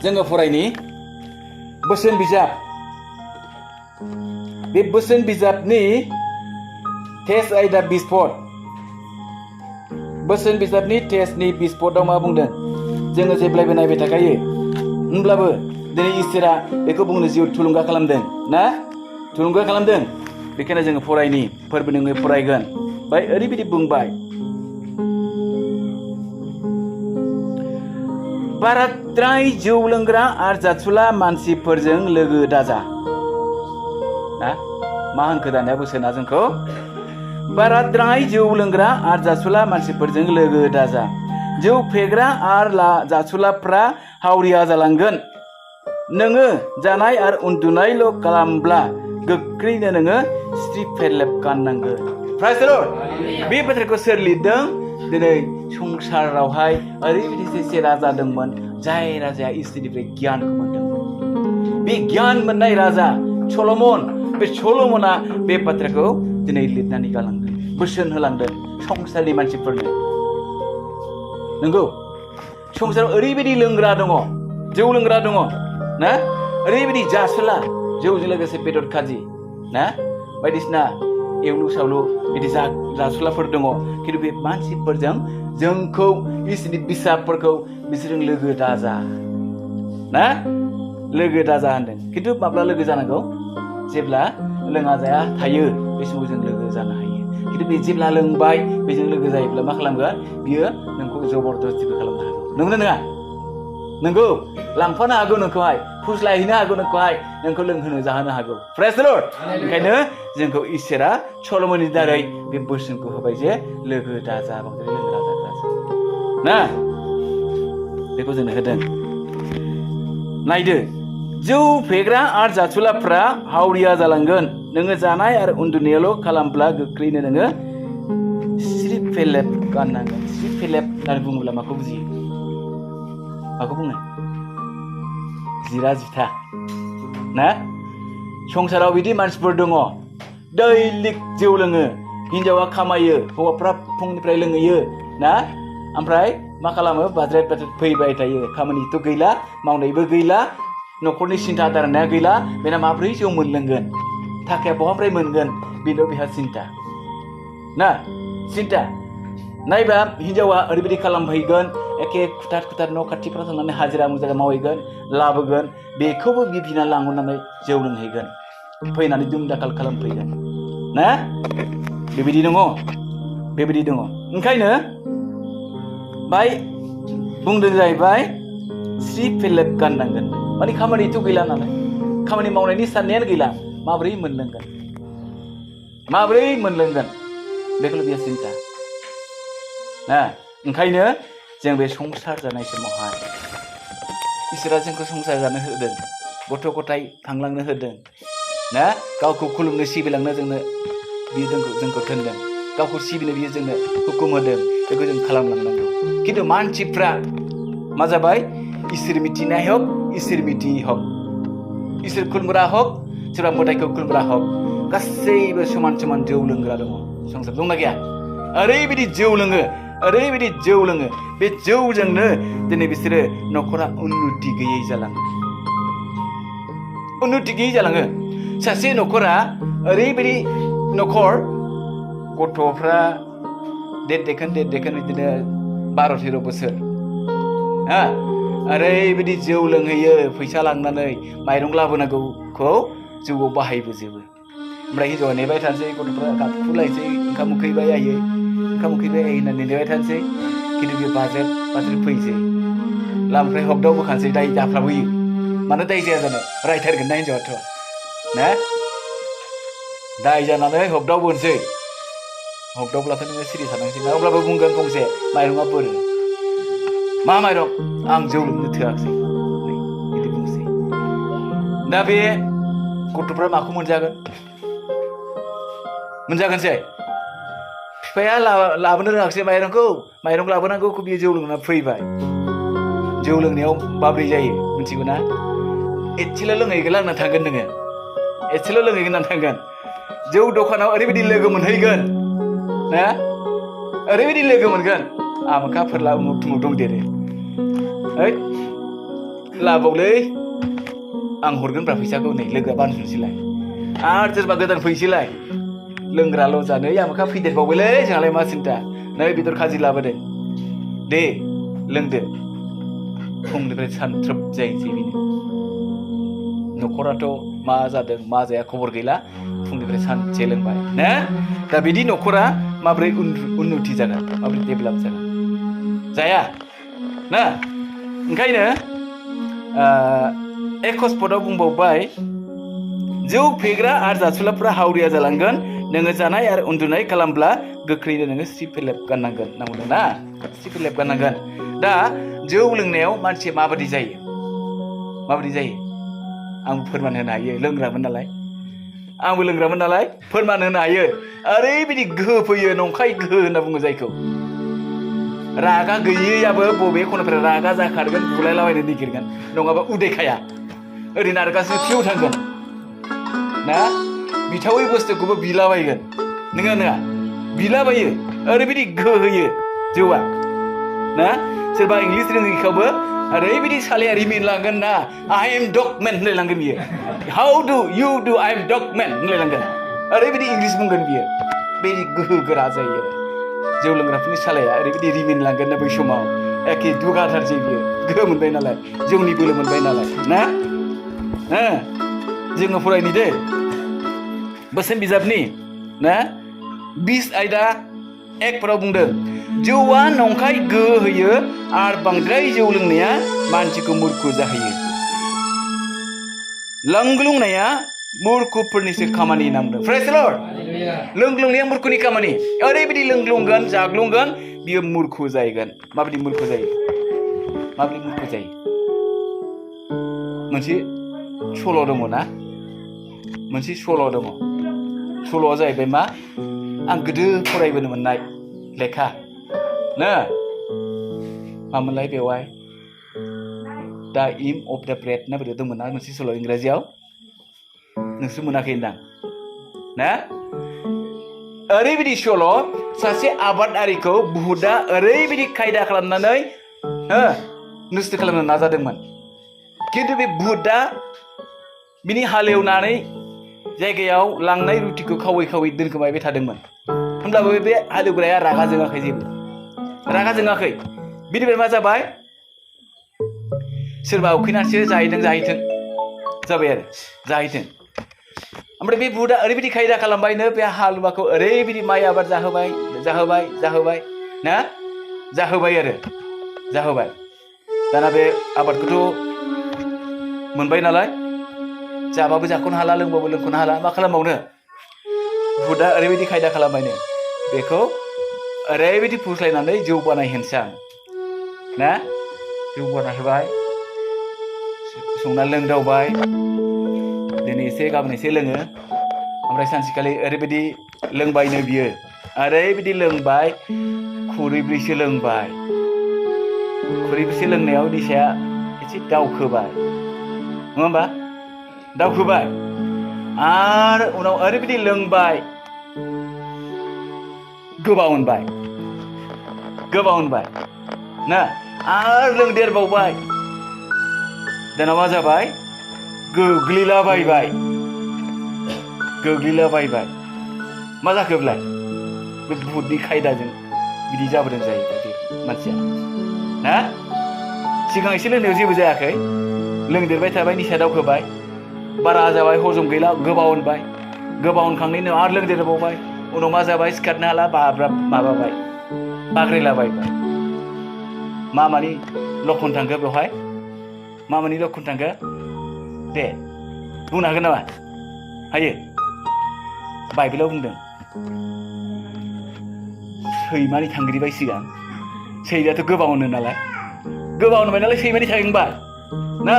जोङो फरायनि बोसोन बिजाब बे बोसोन बिजाबनि टेस्ट आयदा बिस्फट बोसोन बिजाबनि टेस्टनि बिस्फटआव मा बुंदों जोङो जेब्लायबो नायबाय थाखायो होनब्लाबो दिनै इसोरा बेखौ बुंनो जिउ थुलुंगा खालामदों ना थुलुंगा खालामदों बेखायनो जोङो फरायनि फोरबो नोङो फरायगोन बाय ओरैबायदि बुंबाय बाराद्राय जौ लोंग्रा आरो जासुला मानसिफोरजों लोगो दाजा ना मा होनखो दानिया बोसोना जोंखौ बाराद्राय जौ लोंग्रा आरो जासुला मानसिफोरजों लोगो दाजा जौ फेग्रा आरो जासुलाफ्रा हावरिया जालांगोन नोङो जानाय आरो उन्दुनायल' खालामब्ला गोख्रैनो नोङो स्ट्रि फेरलेब गाननांगोन प्राइज द लर्ड बे बाथ्राखौ सोर लिरदों दिनै संसारावहाय ओरैबायदि सासे राजा दंमोन जाय राजाया इसोरनिफ्राय गियानखौ मोनदोंमोन बे गियान मोननाय राजा सल'मन बे सल'मना बे बाथ्राखौ दिनै लिरनानै गालांदों बोसोन होलांदों संसारनि मानसिफोरनो नंगौ संसाराव ओरैबायदि लोंग्रा दङ जौ लोंग्रा दङ ना ओरैबायदि जासुला जौजों लोगोसे बेदर खाजि ना बायदिसिना एवलु सावलु बिदि जासुलाफोर दङ खिन्थु बे मानसिफोरजों जोंखौ इसोरनि बिसाफोरखौ बिसोरजों लोगो दाजा ना लोगो दाजा होनदों खिन्थु माब्ला लोगो जानांगौ जेब्ला लोङा जाया थायो बे समाव जों लोगो जानो हायो खिन्थु बे जेब्ला लोंबाय बेजों लोगो जायोब्ला मा खालामगोन बियो नोंखौ जबरदस्तिबो खालामनो हागौ नंगौना नङा नंगौ लांफानो हागौ नोंखौहाय फुस्लायहैनो हागौ नोंखौहाय नोंखौ लोंहोनो जाहोनो हागौ प्रेज द लर्ड ओंखायनो जोंखौ इसोरा सल'मननि दारै बे बोसोनखौ होबाय जे लोगो दाजा बांद्राय लोंग्रा जाग्रा ना बेखौ जोंनो होदों नायदो जौ फेग्रा आरो जासुलाफ्रा हावरिया जालांगोन नोङो जानाय आरो उन्दुनायल' खालामब्ला गोख्रैनो नोङो स्रि फेलेब गाननांगोन स्रि फेलेब होननानै बुङोब्ला माखौ बुजियो माखौ बुङो जिरा जिथा ना संसाराव बिदि मानसिफोर दङ दैलिक जौ लोङो हिनजावा खामायो हौवाफ्रा फुंनिफ्राय लोंहैयो ना ओमफ्राय मा खालामो बाज्रेद बाज्रेद फैबाय थायो खामानिथ' गैला मावनायबो गैला न'खरनि सिन्था दारनाया गैला बेना माब्रै जौ मोनलोंगोन थाखाया बहानिफ्राय मोनगोन बेनो बेहा सिन्था ना सिन्था नायबा हिनजावा ओरैबायदि खालामहैगोन एखे खुथार न' खाथिफ्राव थांनानै हाजिरा मुजिरा मावहैगोन लाबोगोन बेखौबो बिना लांहरनानै जौ लोंहैगोन फैनानै दुम दाखाल खालामफैगोन ना बेबायदि दङ ओंखायनो बाय बुंदों जाहैबाय स्रि फेलेब गाननांगोन माने खामानिथ' गैला नालाय खामानि मावनायनि साननायानो गैला माब्रै मोनलोंगोन बेखौल' बियो सिन्था ना ओंखायनो जों बे संसार जानाय समावहाय इसोरा जोंखौ संसार जानो होदों गथ' गथाय खांलांनो होदों ना गावखौ खुलुमनो सिबिलांनो जोंनो बियो जोंखौ थिनदों गावखौ सिबिनो बियो जोंनो हुकुम होदों बेखौ जों खालामलांनांगौ खिन्थु मानसिफ्रा मा जाबाय इसोर मिथिनाय हक इसोर मिथियै हक इसोर खुलुमग्रा हक सोरबा मोदायखौ खुलुमग्रा हक गासैबो समान समान जौ लोंग्रा दङ संसार दंना गैया ओरैबायदि जौ लोङो बे जौजोंनो दिनै बिसोरो न'खरा उन्नति गैयै जालाङो सासे न'खरा ओरैबायदि न'खर गथ'फ्रा देरदेखोन बिदिनो 12-13 बोसोर ओरैबायदि जौ लोंहैयो फैसा लांनानै माइरं लाबोनांगौखौ जौआव बाहायबोजोबो ओमफ्राय हिनजावा नेबाय थानोसै गथ'फ्रा गाबखुलायसै ओंखाम उखैबाय आयै होननानै नेबाय थानोसै खिन्थु बे बाज्रेद फैसै लामानिफ्राय हगदाव बोखानोसै दाय जाफ्लाबोयो मानो दाय जाया जानो रायथारगोन ना हिनजावाथ' ना दाय जानानै हगदाव बोनसै हगदावब्लाथ' नोङो सिरि थानांसै ना अब्लाबो बुंगोन फंसे माइरङा बोरो मा माइरं आं जौ लोंनो थोआखै बिदि बुंसै दा बे गथ'फ्रा माखौ मोनजागोनसै बिफाया लाबोनो रोङाखिसै माइरं लाबोनांगौखौ बियो जौ लोंना फैबाय जौ लोंनायाव माब्रै जायो मिथिगौ ना एसेल' लोंहैगोन आंना थांगोन नोङो एसेल' लोंहैगोन आं थांगोन जौ दखानाव ओरैबायदि लोगो मोनहैगोन ना ओरैबायदि लोगो मोनगोन आमोखा फोरला उमुक थुमुक दंदेरो लाबावलै आं हरगोनब्रा फैसाखौ नै लोगोआ बानस'नोसैलाय आरो सोरबा गोदान फैसैलाय लोंग्राल' जानो आमोखा फैदेरबावबायलै जोंहालाय मा सिन्था नै बेदर खाजि लाबोदों दे लोंदो फुंनिफ्राय सानथ्रोब जायैसै बेनो न'खराथ' मा जादों मा जाया खबर गैला फुंनिफ्राय सानसे लोंबाय ना दा बिदि न'खरा माब्रै उन्नति जागोन माब्रै डेभेलप जागोन जाया ना ओंखायनो एकस्पदाव बुंबावबाय जौ फेग्रा आरो जासुलाफ्रा हावरिया जालांगोन नोङो जानाय आरो उन्दुनाय खालामब्ला गोख्रैनो नोङो सिफिलेप गाननांगोन ना बुंदों ना सिफिलेप गाननांगोन दा जौ लोंनायाव मानसिया माबायदि जायो आं फोरमान होनो हायो लोंग्रामोन नालाय आंबो लोंग्रामोन नालाय फोरमान होनो हायो ओरैबायदि गोहो फैयो नंखाय गोहो होनना बुङो जायखौ रागा गैयैयाबो बबे खनानिफ्राय रागा जाखारगोन बुलायलाबायनो नागिरगोन नङाबा उदैखाया ओरैनो आरो गासिबो फ्रियाव थांगोन ना बिथावै बुस्थुखौबो बिलाबायगोन नङा बिलाबायो ओरैबायदि गोहो होयो जौआ ना सोरबा इंलिस रोङैखौबो ओरैबायदि सालाया रिमिन लांगोन ना आइ एम डगमेन होनलायलांगोन बियो हाउ डु इउ डु आइ एम डगमेन होनलायलांगोन ओरैबायदि इंलिस बुंगोन बियो बे गोहो गोरा जायो जौ लोंग्राफोरनि सालाया ओरैबायदि रिमिन लांगोन ना बै समाव एखे दुगाथारसै बियो गोहो मोनबाय नालाय जौनि बोलो मोनबाय नालाय ना जोङो फरायनि दे बोसोन बिजाबनि ना 20 आयदा 1 बुंदों जौआ नंखाय गोहो होयो आरो बांद्राय जौ लोंनाया मानसिखौ मुर्ख जाहोयो लोंग्लुंनाया मुर्खफोरनिसो खामानि होनना बुंदों प्रेज द लर्ड लोंग्लुंनाया मुर्खनि खामानि ओरैबायदि लोंग्लुंगोन जाग्लुंगोन बियो मुर्ख जाहैगोन माबायदि मुर्ख जायो मोनसे सल' दङ ना मोनसे सल' दङ सल'आ जाहैबाय मा आं गोदो फरायबोनो मोननाय लेखा ना मामोनलाय बेवहाय दा इम अफ दा ब्रेड ना बोरै दंमोन ना मोनसे सल' इंराजियाव नोंसोर मोनाखै होनदां ना ओरैबायदि सल' सासे आबादारिखौ बुहुदा ओरैबायदि खायदा खालामनानै नस्थ' खालामनो नाजादोंमोन खिन्थु बे बुहुदा बिनि हालेवनानै जायगायाव लांनाय रुटिखौ खावै खावै दोनखोमाबाय थादोंमोन होमब्लाबो बे हालेवग्राया रागा जोङाखै बिनिफ्राय मा जाबाय सोरबा उखैनानैसो जाहैथों जाबाय आरो जाहैथों ओमफ्राय बे बुहुदा ओरैबायदि खायदा खालामबायनो बे हालुवाखौ ओरैबायदि माइ आबाद जाहोबाय ना जाहोबाय दाना बे आबादखौथ' मोनबाय नालाय जाबाबो जाख'नो हाला लोंबाबो लोंख'नो हाला मा खालामबावनो बुहुदा ओरैबायदि खायदा खालामबायनो बेखौ ओरैबायदि फुस्लायनानै जौ बानायहोनोसै ना जौ बानायहोबाय संना लोंदावबाय दिनै एसे गाबोन एसे लोङो ओमफ्राय सानसेखालि ओरैबायदि लोंबायनो बियो ओरैबायदि लोंबाय खुरैब्रैसो लोंनायाव निसाया एसे दावखोबाय नङा होमबा दावखोबाय आरो उनाव ओरैबायदि लोंबाय गोबावनबाय ना आरो लोंदेरबावबाय दाना मा जाबाय गोग्लैलाबायबाय मा जाखोब्लाय बे बुहुदनि खायदाजों बिदि जाबोदों जाहैबाय बे मानसिया ना सिगां एसे लोंनायाव जेबो जायाखै लोंदेरबाय थाबाय निसा दावखोबाय बारा जाबाय हजम गैला गोबावनखांनायनि उनाव आरो लोंदेरबावबाय उनाव मा जाबाय सिखारनो हाला बाग्रायलाबायबाय मा मानि लक्षण थांखो बेवहाय दे बुंनो हागोन नामा हायो बाइबेलाव बुंदों सैमानि थांग्रिबाय सिगां सैमायाथ' गोबावनो नालाय सैमानि थांबाय ना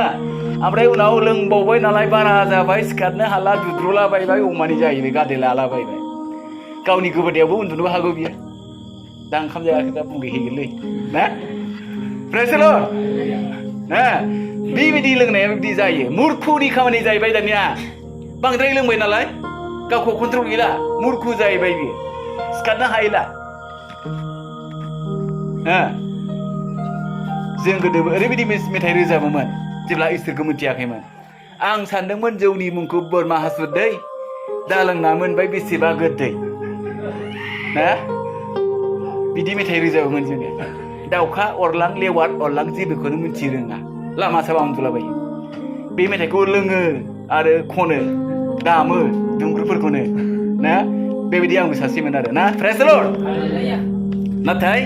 ओमफ्राय उनाव लोंबावबाय नालाय बारा जाबाय सिखारनो हाला दुद्रुलाबायबाय अमानि जाहैबाय गादै लालाबायबाय गावनि गोबोदैयावबो उन्दुनोबो हागौ बियो दा ओंखाम जायाखै दा बुंहैगोनलै ना प्रेज द लर्ड ना बेबायदि लोंनाया बिदि जायो मुर्खनि खामानि जाहैबाय दानिया बांद्राय लोंबाय नालाय गावखौ कन्ट्रल गैला मुर्ख जाहैबाय बियो सिखारनो हायला जों गोदो ओरैबायदि मेथाइ रोजाबोमोन जेब्ला इसोरखौ मिथियाखैमोन आं सानदोंमोन जौनि मुंखौ बोरमा हासुदै दा लोंना मोनबाय बेसेबा गोदै ना बिदि मेथाइ रोजाबोमोन जोङो दाउखा अरलां लेवार अरलां जेबोखौनो मिथि रोङा लामा सामा उन्दुलाबायो बे मेथाइखौ लोङो आरो खनो दामो दुंब्रुफोरखौनो ना बेबायदि आंबो सासेमोन आरो ना प्रेज द लर्ड नाथाय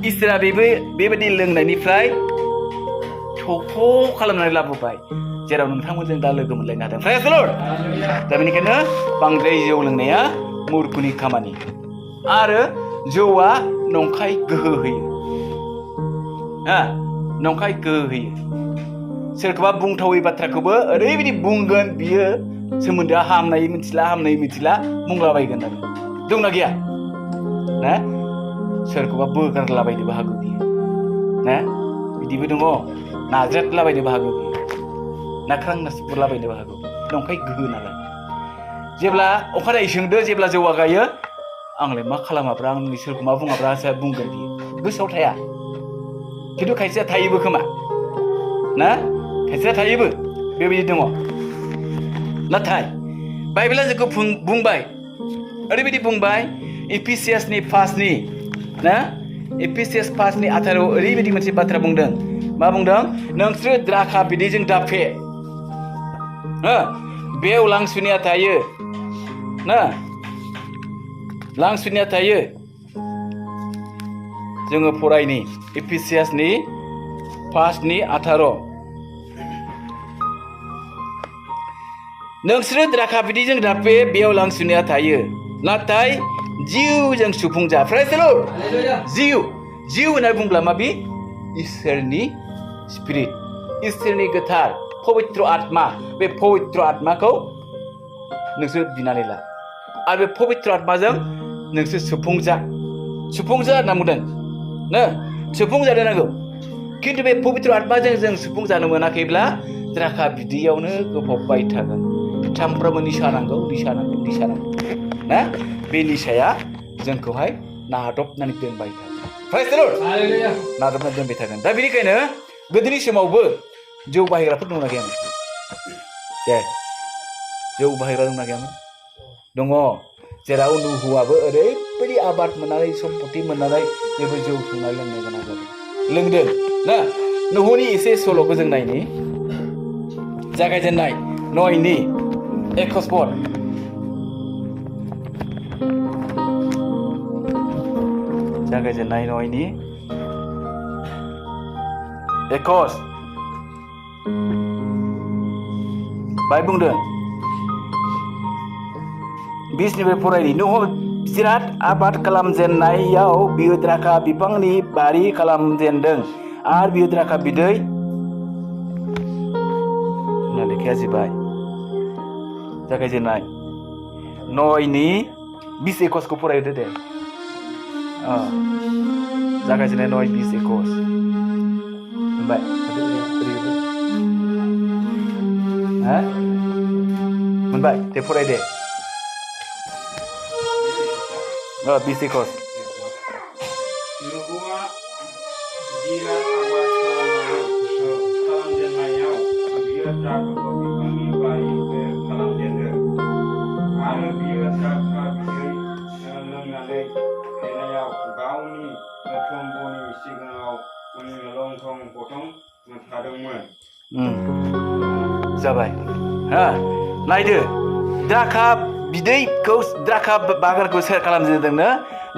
इसोरा बेबायदि लोंनायनिफ्राय थख' खालामनानै लाबोबाय जेराव नोंथांमोनजों दा लोगो मोनलायनो हादों प्रेज द लर्ड दा बेनिखायनो बांद्राय जौ लोंनाया मुर्खनि खामानि आरो जौआ नंखाय गोहो होयो नंखाय गोहो होयो सोरखौबा बुंथावै बाथ्राखौबो ओरैबायदि बुंगोन बियो सोमोन्दोआ हामनाय मिथिला बुंलाबायगोन आरो दंना गैया ना सोरखौबा बोगारलाबायनोबो हागौ बियो ना बिदिबो दङ नाज्रेदलाबायनोबो हागौ बियो नाख्रां नासपुरलाबायनोबो हागौ नंखाय गोहो नालाय जेब्ला अखानायै सोंदो जेब्ला जौआ गायो आंलाय मा खालामाब्रा आंनि सोरखौ मा बुङाब्रा बुंगोन बियो गोसोआव थाया खिन्थु खायसेया थायोबो खोमा ना खायसेया थायोबो बेबायदि दङ नाथाय बाइबेला जोंखौ बुंबाय ओरैबायदि बुंबाय एफिसियासनि 5 ना एफिसियास 5 18 ओरैबायदि मोनसे बाथ्रा बुंदों मा बुंदों नोंसोरो द्राखा बिदैजों दाफे बेयाव लांसुनिया थायो ना लांसुनिया थायो जोङो फरायनि एफिसियासनि 5 18 नोंसोरो द्राखा बिदैजों दाफे बेयाव लांसुनिया थायो नाथाय जिउजों सुफुंजा प्रेज द लर्ड जिउ होनना बुंब्ला माबि इसोरनि स्पिरिट इसोरनि गोथार पवित्र आत्मा बे पवित्र आत्माखौ नोंसोर बिनानै ला आरो बे पवित्र आत्माजों नोंसोर सुफुंजा होनना बुंदों ना सुफुंजानो नांगौ खिन्थु बे पवित्र आत्माजों जों सुफुंजानो मोनाखैब्ला द्राखा बिदैयावनो गोफबबाय थागोन सामफ्रामबो निसा नांगौ ना बे निसाया जोंखौहाय नादबनानै दोनबाय थागोन प्रेज द लर्ड नादबनानै दोनबाय थागोन दा बेनिखायनो गोदोनि समावबो जौ बाहायग्राफोर दंना गैयामोन जौ बाहायग्रा दंना गैयामोन दङ जेराव नुहुआबो ओरैबायदि आबाद मोननानै सम्पति मोननानै जेबो जौ संनाय लोंनो गोनां जादों लोंदों ना नुहुनि एसे सल'खौ जों नायनि जागायजेननाय 9 21 जागायजेननाय 9 21 बाय बुंदों 20 निफ्राय फरायनि नुह जिराद आबाद खालामजेननायाव बियो द्राखा बिफांनि बारि खालामजेनदों आरो बियो द्राखा बिदै लेखाया जोब्बाय जागायजेननाय 9 20 खौ फरायदो दे जागायजेननाय 9 20 मोनबाय मोनबाय दे फराय दे 20 नुहुआ जिराद आबाद खालामजेननायाव बियो द्राखा बिफांनि बारि खालामजेनदों आरो बियो द्राखा बिदै लोंनानै फेनायाव गावनि थोम्बुनि सिगाङाव लंथं फथं थादोंमोन जाबाय नायदो द्राखा बिदैखौ द्राखा बागानखौ सोर खालामजेनदोंनो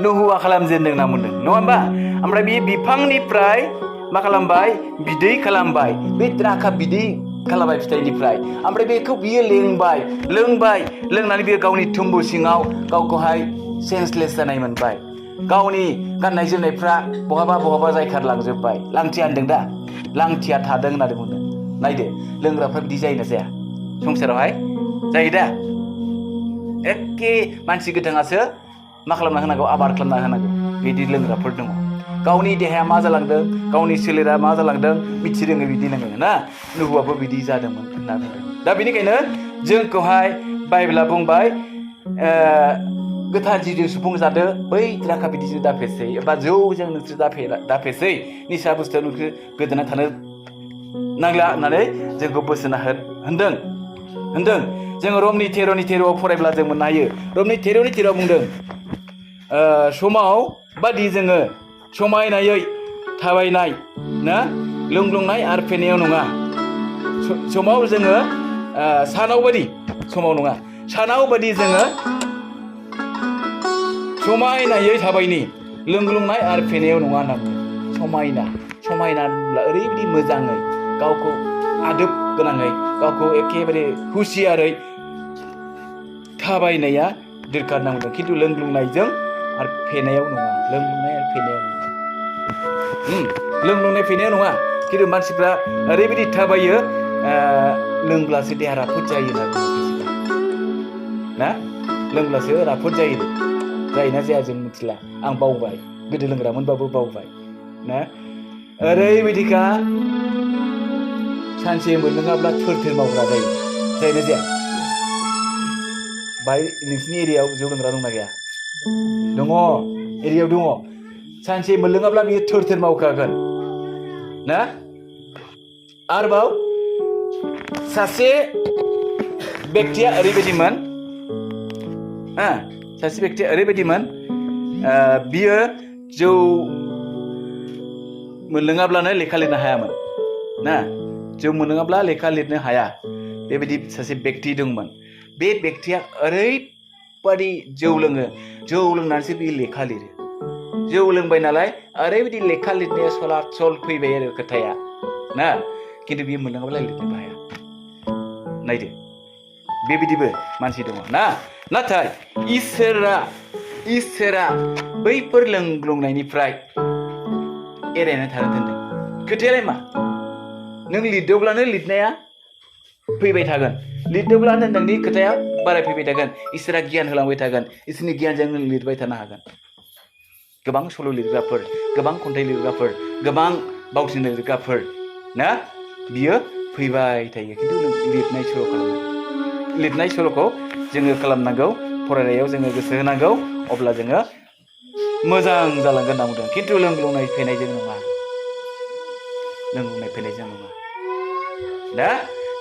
नुहुआ खालामजेनदों होनना बुंदों नङा होमबा ओमफ्राय बे बिफांनिफ्राय मा खालामबाय बिदै खालामबाय बे द्राखा बिदै खालामबाय फिथाइनिफ्राय ओमफ्राय बेखौ बियो लोंबाय लोंनानै बियो गावनि थुम्बु सिङाव गावखौहाय सेन्सलेस जानाय मोनबाय गावनि गाननाय जोमनायफ्रा बहाबा जायखारलांजोब्बाय लांथिया होनदों दा लांथिया थादों होननानै बुंदों नायदो लोंग्राफ्रा बिदि जायोना जाया संसारावहाय जायो दा एखे मानसि गोथाङासो मा खालामना होनांगौ आबाद खालामना होनांगौ बिदि लोंग्राफोर दङ गावनि देहाया मा जालांदों गावनि सोलेरा मा जालांदों मिथिरोङै बिदि लोङो ना नुहुआबो बिदि जादोंमोन होनना बुंदों दा बेनिखायनो जोंखौहाय बाइबेला बुंबाय गोथार जिजों सुफुंजादो बै द्राखा बिदैजों दाफेसै एबा जौजों नोंसोर दाफेसै निसा बुस्थुआव नोंसोर गोदोना थानो नांला होननानै जोंखौ बोसोन होनदों जोङो रमनि 13:13 फरायब्ला जों मोननो हायो। रमनि 13:13 बुंदों समाव बादि जोङो समायनायै थाबायनाय ना लोंग्लुंनाय आरो फेनायाव नङा। समाव जोङो सानाव बादि समाव नङा सानाव बादि जोङो समायनायै थाबायनि लोंग्लुंनाय आरो फेनायाव नङा होनना बुङो। समायना होनब्ला ओरैबायदि मोजाङै गावखौ आदोब गोनाङै गावखौ एखेबारे हुसियारै थाबायनाया दोरखार होनना बुंदों। खिन्थु लोंग्लुंनायजों आरो फेनायाव नङा। लोंग्लुंनाय आरो फेनायाव नङा। लोंग्लुंनाय फेनायाव नङा। खिन्थु मानसिफ्रा ओरैबायदि थाबायो लोंब्लासो देहा राफोद जायो होनना बुङो ना लोंब्लासो राफोद जायो। जायोना जाया जों मिथिला। आं बावबाय गोदो लोंग्रामोनबाबो बावबाय ना ओरैबायदिखा सानसे मोनलोङाब्ला थोर मावग्रा जायो। जायोना जाया? बाय नोंसिनि एरियायाव जौ लोंग्रा दंना गैया? दङ एरियायाव दङ। सानसे मोनलोङाब्ला बियो थोर मावखागोन ना। आरोबाव सासे बेक्तिया ओरैबायदिमोन बियो जौ मोनलोङाब्लानो लेखा लिरनो हायामोन ना। जौ मोनलोङाब्ला लेखा लिरनो हाया बेबायदि सासे बेक्ति दंमोन। बे बेक्तिया ओरैबादि जौ लोङो जौ लोंनानैसो बियो लेखा लिरो। जौ लोंबाय नालाय ओरैबायदि लेखा लिरनाया सल फैबाय आरो खोथाया ना। खिन्थु बियो मोनलोङाब्ला लिरनोबो हाया। नायदो बेबायदिबो मानसि दङ ना। नाथाय इसोरा बैफोर लोंग्लुंनायनिफ्राय एरायनानै थानो दोनदों। खोथायालाय मा? नों लिरदोंब्लानो लिरनाया फैबाय थागोन। लिरदोंब्लानो नोंनि खोथाया बारायफैबाय थागोन। इसोरा गियान होलांबाय थागोन। इसोरनि गियानजों नों लिरबाय थानो हागोन। गोबां सल' लिरग्राफोर गोबां खन्थाइ लिरग्राफोर गोबां बावथिना लिरग्राफोर ना बियो फैबाय थायो। खिन्थु लिरनाय सर'खौ जोङो खालामनांगौ। फरायनायाव जोङो गोसो होनांगौ। अब्ला जोङो मोजां जालांगोन होनना बुंदों। खिन्थु लोंग्लुंनाय फेनायजों नङा दा।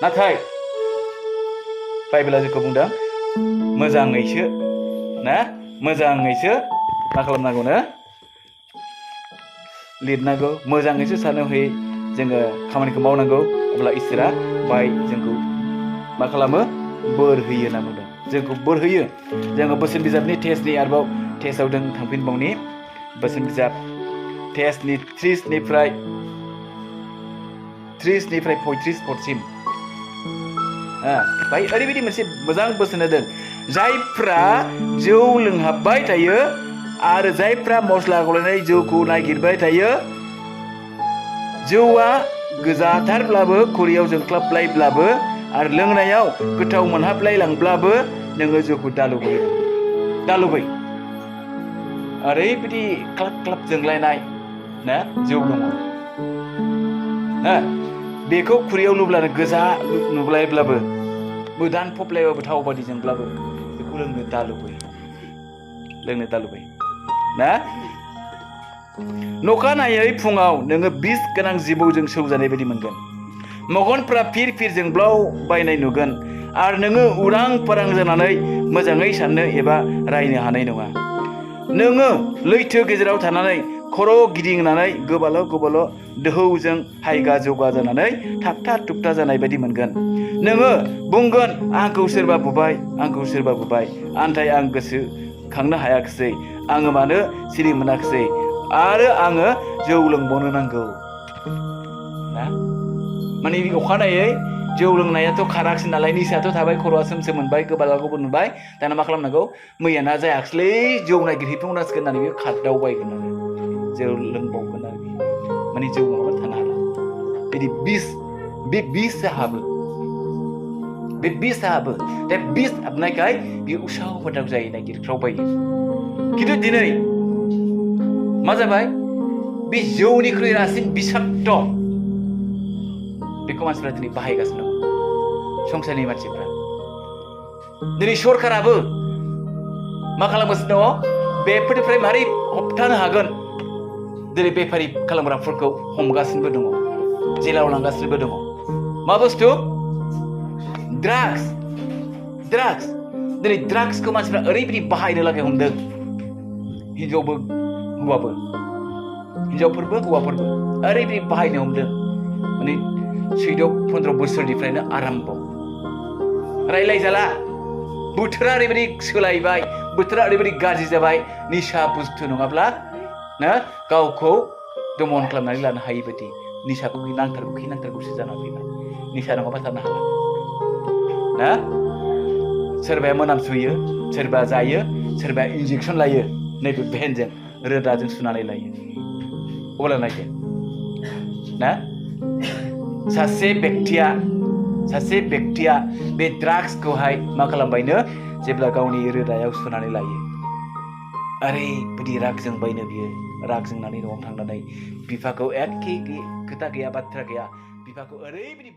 नाथाय बाइबेला जोंखौ बुंदों मोजाङैसो मा खालामनांगौनो लिरनांगौ। मोजाङैसो सानो होयै जोङो खामानिखौ मावनांगौ। अब्ला इसोरा जोंखौ मा खालामो? बोर होयो होनना बुंदों। जोंखौ बोर होयो। जोङो बोसोन बिजाबनि आरोबाव टेस्टआव जों थांफिनबावनि बोसोन बिजाब टेस्टनि 30निफ्राय 35 पदसिम बाय ओरैबायदि मोनसे मोजां बोसोन होदों। जायफ्रा जौ लोंहाबबाय थायो आरो जायफ्रा मस्ला गलायनाय जौखौ नागिरबाय थायो, जौआ गोजाथारब्लाबो खुरैयाव जोंख्लाबलायब्लाबो आरो लोंनायाव गोथाव मोनहाबलायलांब्लाबो नोङो जौखौ दालुबै ओरैबायदि क्लाब जोंलायनाय ना जौ दङ। बेखौ खुरैयाव नुब्लानो गोजा नुब्लायब्लाबो मोदान फबलायबाबो थाव बादि जोंब्लाबो बेखौ लोंनो दालुबै ना। नखानायै फुङाव नोङो बिस गोनां जिबौजों सौजानाय बायदि मोनगोन। मेगनफ्रा फिर जोंब्लाव बायनाय नुगोन आरो नोङो उरां फारां जानानै मोजाङै साननो एबा रायनो हानाय नङा। नोङो लैथो गेजेराव थानानै खर' गिदिंनानै गोबाल' दोहौजों हायगा जौगा जानानै थाबथा थुबथा जानाय बायदि मोनगोन। नोङो बुंगोन आंखौ सोरबा बुबाय आन्थाय आं गोसो खांनो हायाखिसै, आङो मानो सिरि मोनाखिसै आरो आङो जौ लोंबावनो नांगौ ना। माने अखानायै जौ लोंनायाथ' खाराखिसै नालाय निसायाथ' थाबाय, खर'आ सोमसोम मोनबाय, गोबालाखौबो नुबाय। दाना मा खालामनांगौ? मैया ना जायाखिसैलै जौ नागिरहैफ्लांनांसिगोन होननानै बेयो खारदावबायगोन आरो जौ लोंबावगोन आरो माने जौ नङाबा थानो हाला। बिदि बे बिसआ हाबो। दा बिस हाबनायखाय बियो उसाव बादाव जायो, नागिरफ्रावबायो। खिन्थु दिनै मा जाबाय? बे जौनिख्रुइ रासिन बिसाक्त बेखौ मानसिफ्रा दिनै बाहायगासिनो दं, संसारनि मानसिफ्रा। दिनै सरकाराबो मा खालामगासिनो दङ? बेफोरनिफ्राय मारै होबथानो हागोन दिनै बेफारि खालामग्राफोरखौ हमगासिनोबो दङ जेलाव लांगासिनोबो दङ मा बुस्थु ड्राग्स दिनै ड्राग्सखौ मानसिफ्रा ओरैबायदि बाहायनो लागै हमदों हिनजावबो हौवाबो हिनजावफोरबो हौवाफोरबो ओरैबायदि बाहायनो हमदों माने 14-15 बोसोरनिफ्रायनो आराम्भ रायलायजाला बोथोरा ओरैबायदि सोलायबाय बोथोरा ओरैबायदि गाज्रि जाबाय निसा बुस्थु नङाब्ला ना गावखौ दमन खालामनानै लानो हायि बायदि निसाखौ नांथारगौसो जानानै फैबाय निसा नङाबा थानो हाला ना सोरबाया मोनामसुयो सोरबा जायो सोरबाया इन्जेक्सन लायो नैबे भेनजों रोदाजों सुनानै लायो अब्ला नायदो ना सासे बेक्तिया बे ड्राग्सखौहाय मा खालामबायनो जेब्ला गावनि रोदायाव सुनानै लायो ओरैबायदि राग जोंबायनो बियो राग जोंनानै न'आव थांनानै बिफाखौ एखे खोथा गैया बाथ्रा गैया बिफाखौ ओरैबायदि